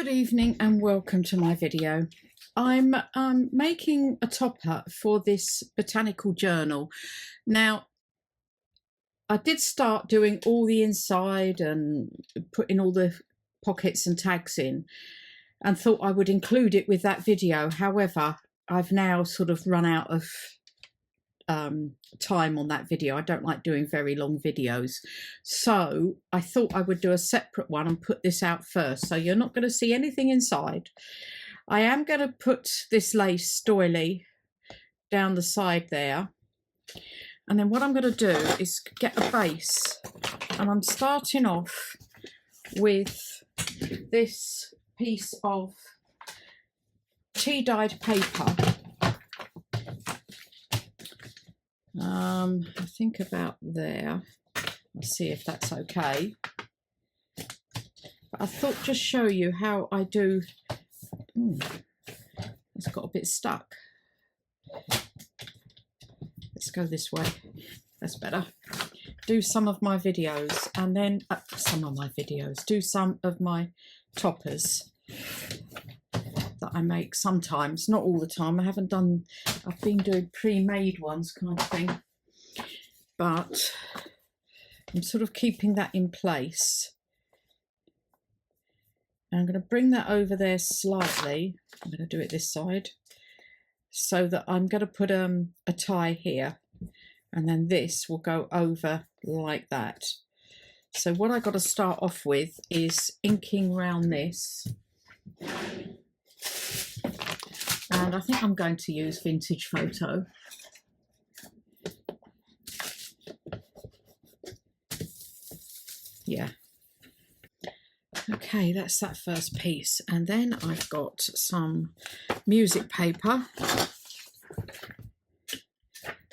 evening and welcome to my video. I'm making a topper for this botanical journal. Now, I did start doing all the inside and putting all the pockets and tags in and thought I would include it with that video. However, I've now sort of run out of time on that video. I don't like doing very long videos, so I thought I would do a separate one and put this out first, so you're not going to see anything inside. I am going to put this lace doily down the side there, and then what I'm going to do is get a base, and I'm starting off with this piece of tea dyed paper. I think about there. I'll see if that's okay. But I thought just show you how I do. It's got a bit stuck. Let's go this way. That's better. Do some of my videos and then do some of my toppers that I make sometimes, not all the time. I've been doing pre-made ones kind of thing, but I'm sort of keeping that in place. And I'm going to bring that over there slightly. I'm going to do it this side, so that I'm going to put a tie here, and then this will go over like that. So what I got to start off with is inking round this. And I think I'm going to use Vintage Photo. Yeah. Okay, that's that first piece. And then I've got some music paper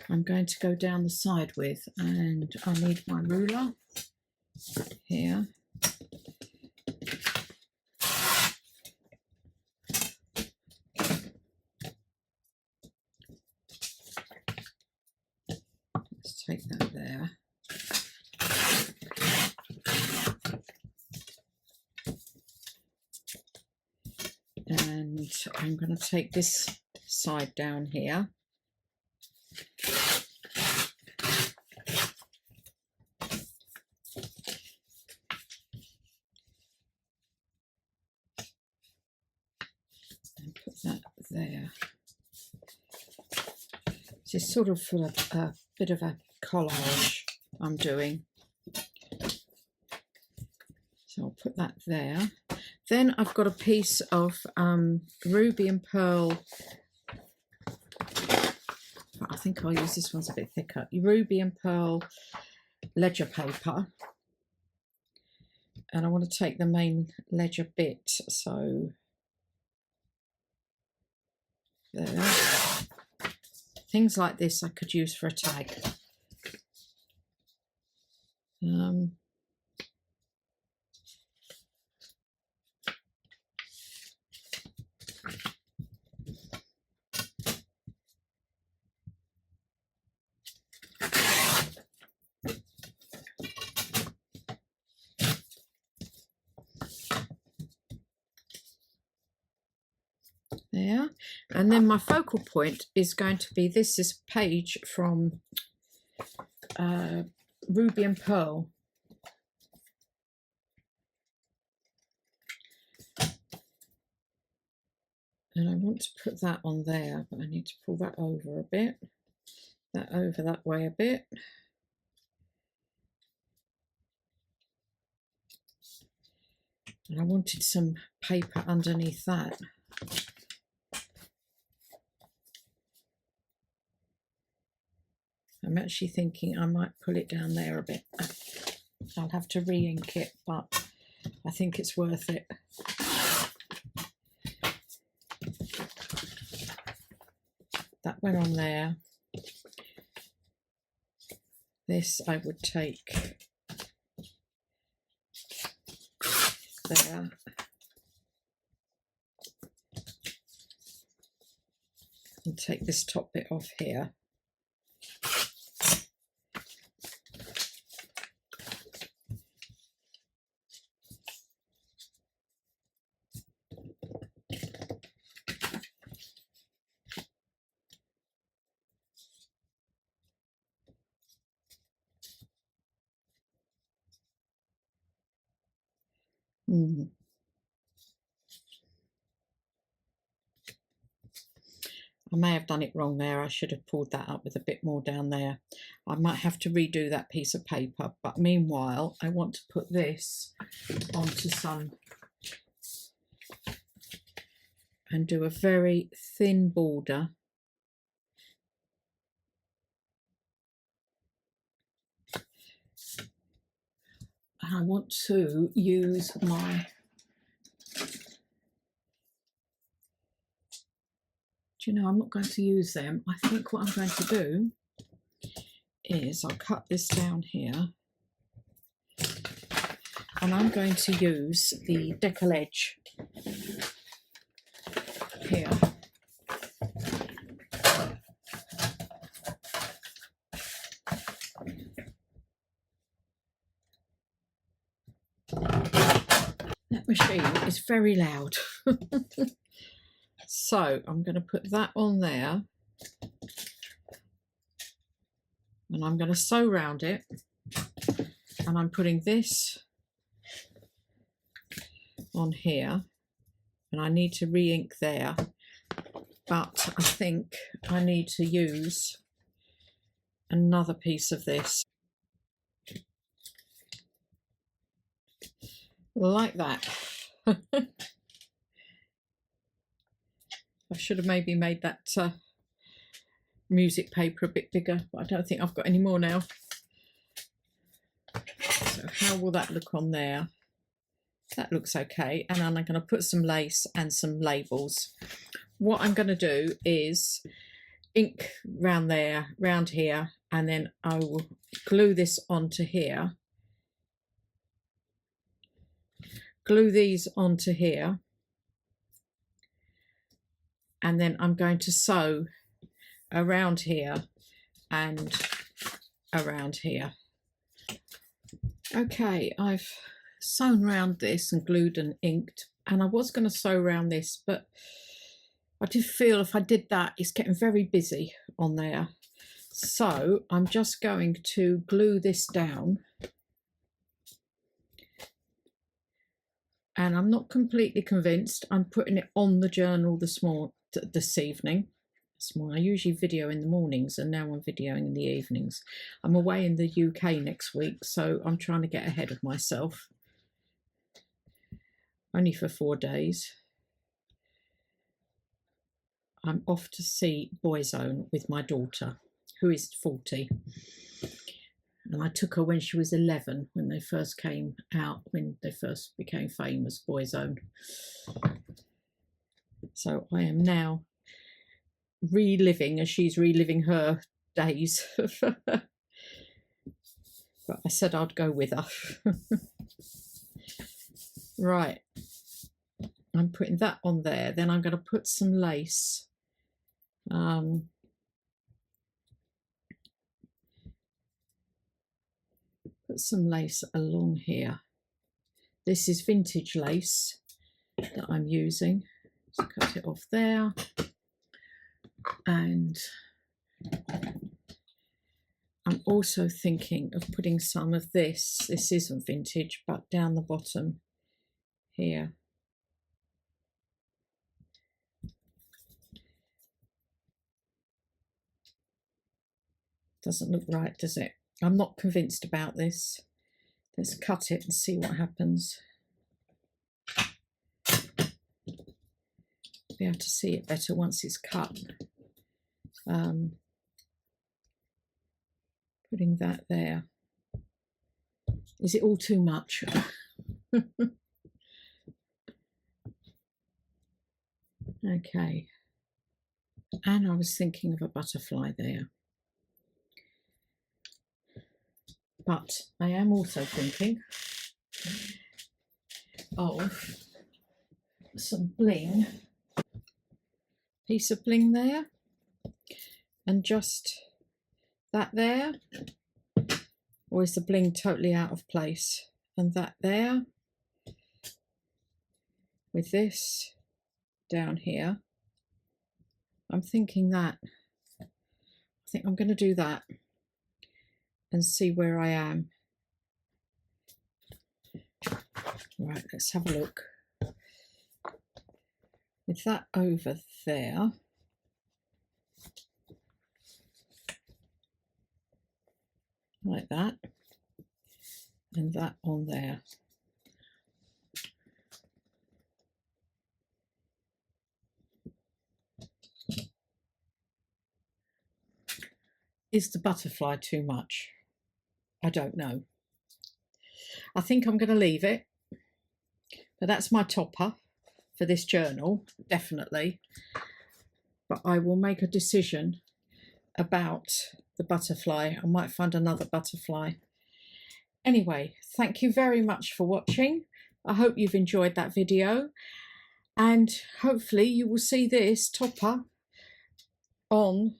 I'm going to go down the side with, and I need my ruler here. Take that there. And I'm going to take this side down here. And put that there. This is sort of a bit of a collage I'm doing. So I'll put that there. Then I've got a piece of ruby and pearl. I think I'll use this one's a bit thicker. Ruby and pearl ledger paper. And I want to take the main ledger bit, so there. Things like this I could use for a tag. There, and then my focal point is going to be this is a page from Ruby and Pearl. And I want to put that on there, but I need to pull that over a bit, that over that way a bit. And I wanted some paper underneath that. I'm actually thinking I might pull it down there a bit. I'll have to re-ink it, but I think it's worth it. That went on there. This I would take there. And take this top bit off here. I may have done it wrong there. I should have pulled that up with a bit more down there. I might have to redo that piece of paper, but meanwhile I want to put this onto some and do a very thin border. And I want to use my, do you know, I'm not going to use them. I think what I'm going to do is I'll cut this down here and I'm going to use the Collage here. That machine is very loud. So I'm going to put that on there and I'm going to sew round it, and I'm putting this on here, and I need to re-ink there, but I think I need to use another piece of this like that. I should have maybe made that music paper a bit bigger, but I don't think I've got any more now. So how will that look on there? That looks okay. And then I'm going to put some lace and some labels. What I'm going to do is ink round there, round here, and then I will glue this onto here. Glue these onto here. And then I'm going to sew around here and around here. Okay, I've sewn around this and glued and inked, and I was going to sew around this, but I did feel if I did that, it's getting very busy on there. So I'm just going to glue this down. And I'm not completely convinced. I'm putting it on the journal this evening. I usually video in the mornings, and now I'm videoing in the evenings. I'm away in the UK next week, so I'm trying to get ahead of myself. Only for 4 days. I'm off to see Boyzone with my daughter, who is 40. And I took her when she was 11, when they first came out, when they first became famous, Boyzone. So I am now reliving, as she's reliving her days. But I said I'd go with her. Right. I'm putting that on there. Then I'm going to put some lace. Put some lace along here. This is vintage lace that I'm using. Just cut it off there. And I'm also thinking of putting some of this. This isn't vintage, but down the bottom here. Doesn't look right, does it? I'm not convinced about this. Let's cut it and see what happens. Be able to see it better once it's cut. Putting that there. Is it all too much? Okay. And I was thinking of a butterfly there. But I am also thinking of some bling, piece of bling there, and just that there, or is the bling totally out of place? And that there, with this down here. I'm thinking that, I think I'm going to do that and see where I am. Right, let's have a look. With that over there, like that, and that on there. Is the butterfly too much? I don't know. I think I'm going to leave it, but that's my topper for this journal, definitely. But I will make a decision about the butterfly. I might find another butterfly. Anyway, thank you very much for watching. I hope you've enjoyed that video, and hopefully you will see this topper on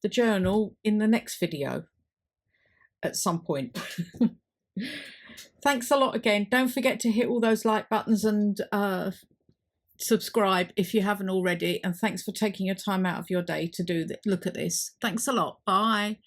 the journal in the next video at some point. Thanks a lot again. Don't forget to hit all those like buttons and subscribe if you haven't already, and thanks for taking your time out of your day to look at this. Thanks a lot. Bye.